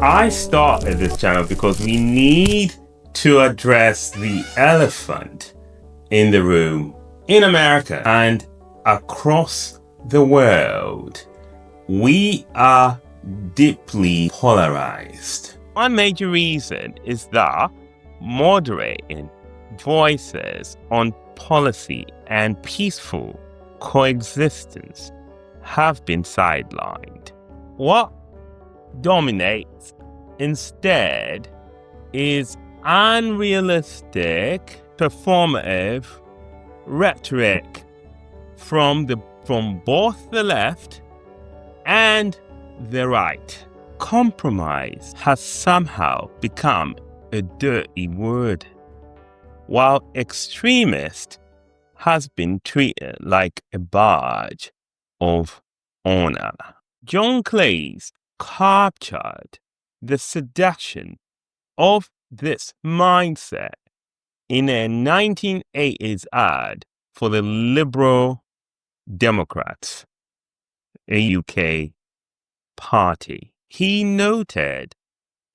I started this channel because we need to address the elephant in the room in America and across the world. We are deeply polarized. One major reason is that moderating voices on policy and peaceful coexistence have been sidelined. What dominates instead is unrealistic, performative rhetoric from both the left and the right. Compromise has somehow become a dirty word, while extremist has been treated like a badge of honor. John Cleese captured the seduction of this mindset in a 1980s ad for the Liberal Democrats, a UK party. He noted,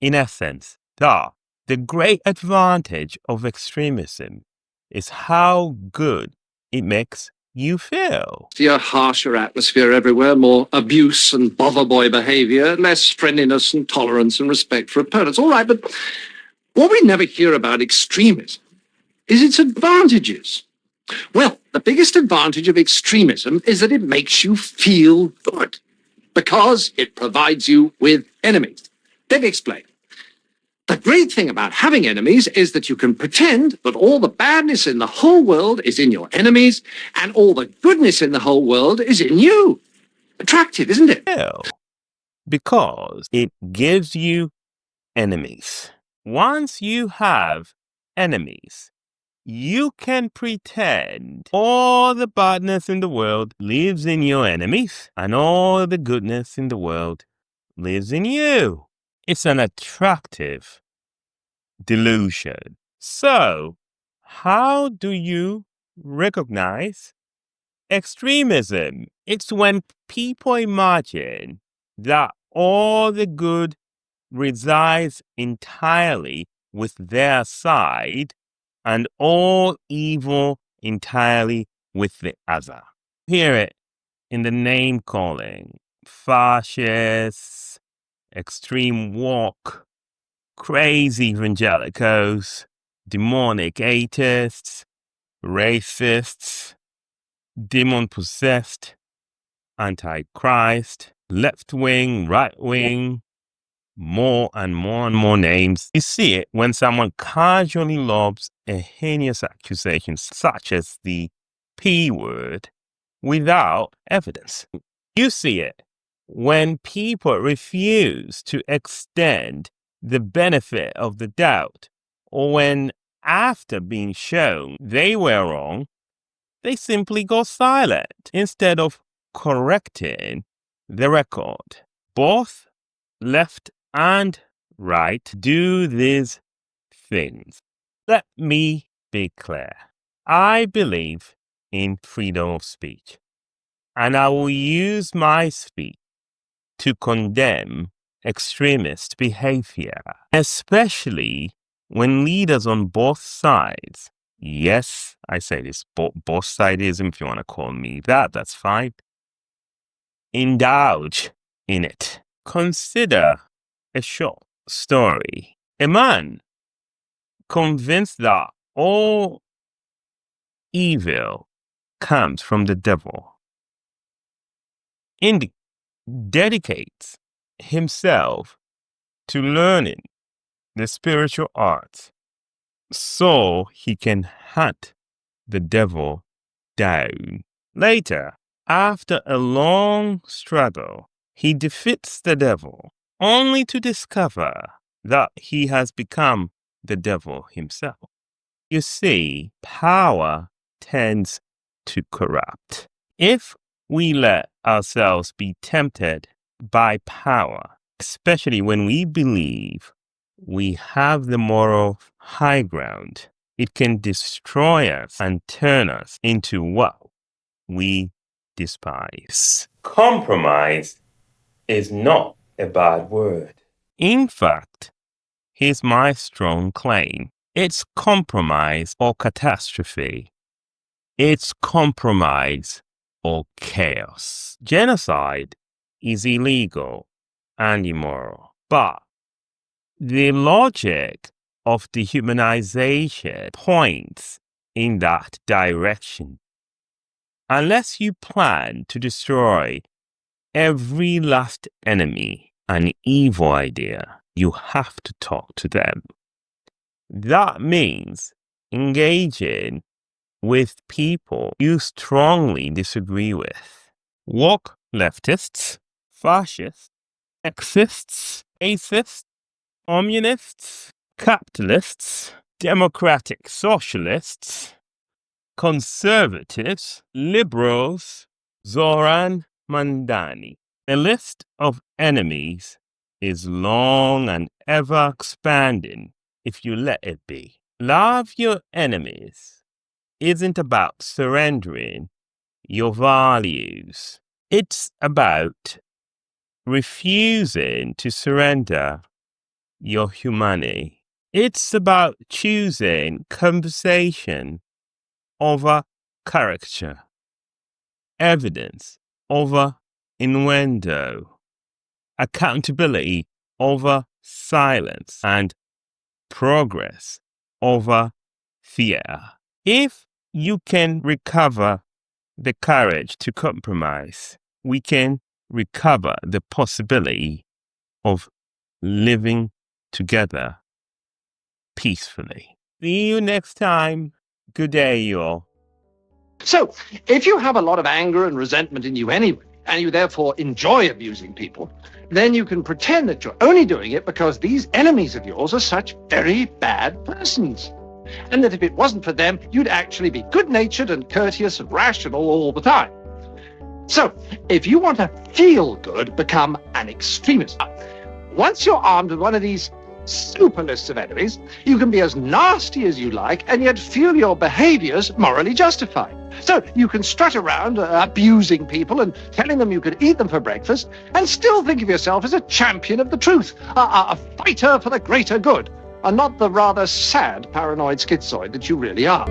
in essence, that the great advantage of extremism is how good it makes you feel. A harsher atmosphere everywhere, more abuse and bother boy behavior, less friendliness and tolerance and respect for opponents. All right, but what we never hear about extremism is its advantages. Well, the biggest advantage of extremism is that it makes you feel good because it provides you with enemies. Let me explain. The great thing about having enemies is that you can pretend that all the badness in the whole world is in your enemies and all the goodness in the whole world is in you. Attractive, isn't it? Because it gives you enemies. Once you have enemies, you can pretend all the badness in the world lives in your enemies and all the goodness in the world lives in you. It's an attractive delusion. So, how do you recognize extremism? It's when people imagine that all the good resides entirely with their side and all evil entirely with the other. Hear it in the name calling: fascists, extreme woke, crazy evangelicals, demonic atheists, racists, demon-possessed, antichrist, left-wing, right-wing, more and more names. You see it when someone casually lobs a heinous accusation such as the P word without evidence. You see it when people refuse to extend the benefit of the doubt, or when, after being shown they were wrong, they simply go silent instead of correcting the record. Both left and right do these things. Let me be clear. I believe in freedom of speech, and I will use my speech to condemn extremist behavior, especially when leaders on both sides, yes, I say this, both sidism, if you want to call me that, that's fine, indulge in it. Consider a short story. A man convinced that all evil comes from the devil dedicates himself to learning the spiritual arts so he can hunt the devil down. Later, after a long struggle, he defeats the devil, only to discover that he has become the devil himself. You see, power tends to corrupt. If we let ourselves be tempted by power, especially when we believe we have the moral high ground, it can destroy us and turn us into what we despise. Compromise is not a bad word. In fact, here's my strong claim. It's compromise or catastrophe. It's compromise or chaos. Genocide is illegal and immoral, but the logic of dehumanization points in that direction. Unless you plan to destroy every last enemy and evil idea, you have to talk to them. That means engaging with people you strongly disagree with. Woke leftists, fascists, sexists, atheists, communists, capitalists, democratic socialists, conservatives, liberals, Zoran Mandani. The list of enemies is long and ever expanding if you let it be. Love your enemies isn't about surrendering your values. It's about refusing to surrender your humanity. It's about choosing conversation over character, evidence over innuendo, accountability over silence, and progress over fear. If you can recover the courage to compromise, we can recover the possibility of living together peacefully. See you next time. Good day, you all. So, if you have a lot of anger and resentment in you anyway, and you therefore enjoy abusing people, then you can pretend that you're only doing it because these enemies of yours are such very bad persons. And that if it wasn't for them, you'd actually be good-natured and courteous and rational all the time. So, if you want to feel good, become an extremist. Once you're armed with one of these super lists of enemies, you can be as nasty as you like and yet feel your behaviors morally justified. So you can strut around abusing people and telling them you could eat them for breakfast and still think of yourself as a champion of the truth, a fighter for the greater good, and not the rather sad paranoid schizoid that you really are.